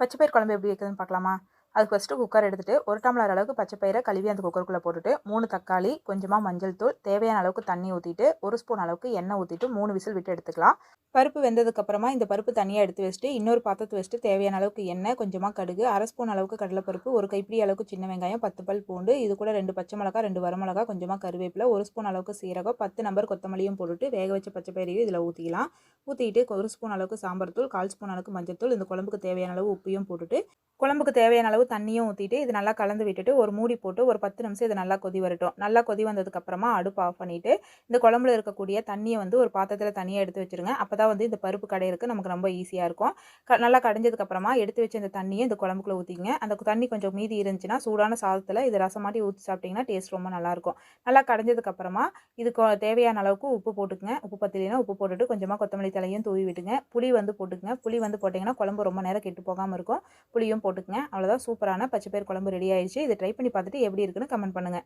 பச்சைப்பயிர் குழம்பு எப்படி வைக்கிறதுன்னு பார்க்கலாமா? அதுக்கு ஃபஸ்ட்டு குக்கர் எடுத்துகிட்டு 1 டம்ளர் அளவுக்கு பச்சைப்பயிரை கழுவி அந்த குக்கருக்குள்ளே போட்டுட்டு 3 தக்காளி, கொஞ்சமாக மஞ்சள் தூள், தேவையான அளவுக்கு தண்ணி ஊற்றிட்டு 1 ஸ்பூன் அளவுக்கு எண்ணெய் ஊற்றிட்டு 3 விசில் விட்டு எடுத்துக்கலாம். பருப்பு வெந்ததுக்கப்புறமா இந்த பருப்பு தனியாக எடுத்து வச்சுட்டு இன்னொரு பாத்திரத்தை வச்சுட்டு தேவையான அளவுக்கு எண்ணெய், கொஞ்சமாக கடுகு, 1/2 ஸ்பூன் அளவுக்கு கடலைப்பருப்பு, 1 கைப்பிடி அளவுக்கு சின்ன வெங்காயம், 10 பல் பூண்டு, இது கூட 2 பச்சை மிளகா, 2 வரமிளகா, கொஞ்சமாக கருவேப்பிலை, 1 ஸ்பூன் அளவுக்கு சீரகம், 10 நம்பர் கொத்தமல்லியும் போட்டுட்டு வேக வச்ச பச்சைப்பயிரையும் இதில் ஊற்றிக்கலாம். ஊற்றிட்டு 1 ஸ்பூன் அளவுக்கு சாம்பார் தூள், 1/4 ஸ்பூன் அளவுக்கு மஞ்சள் தூள், இந்த குழம்புக்கு தேவையான அளவு உப்பையும் போட்டுட்டு குழம்புக்கு தேவையான அளவு தண்ணியும் ஊற்றிட்டு இது நல்லா கலந்து விட்டுட்டு ஒரு மூடி போட்டு ஒரு 10 நிமிஷம் இது நல்லா கொதி வரட்டும். நல்லா கொதி வந்ததுக்கப்புறமா அடுப்பு ஆஃப் பண்ணிவிட்டு இந்த குழம்புல இருக்கக்கூடிய தண்ணியை ஒரு பாத்திரத்தில் தனியாக எடுத்து வச்சுருங்க. அப்போ தான் இந்த பருப்பு கடையிறதுக்கு நமக்கு ரொம்ப ஈஸியாக இருக்கும். நல்லா கடைஞ்சதுக்கப்புறமா எடுத்து வச்ச இந்த தண்ணியை இந்த குழம்புக்குள்ள ஊற்றிங்க. அந்த தண்ணி கொஞ்சம் மீதி இருந்துச்சுன்னா சூடான சாதத்தில் இது ரசமாட்டி ஊற்றி சாப்பிட்டிங்கன்னா டேஸ்ட் ரொம்ப நல்லாயிருக்கும். நல்லா கடைஞ்சதுக்கப்புறமா இதுக்கு தேவையான அளவுக்கு உப்பு போட்டுக்குங்க. உப்பு பத்தலைன்னா உப்பு போட்டுட்டு கொஞ்சமாக கொத்தமல்லி தலையும் தூவி விட்டுங்க. புளி போட்டுக்குங்க. புளி போட்டிங்கன்னா குழம்பு ரொம்ப நேரம் கெட்டு போகாமல் இருக்கும். புளியும் போட்டுக்குங்க. அவ்வளோதான், சூப்பரான பச்சைப்பயிர் குழம்பு ரெடி ஆயிடுச்சு. இதை ட்ரை பண்ணி பார்த்துட்டு எப்படி இருக்குன்னு கமெண்ட் பண்ணுங்கள்.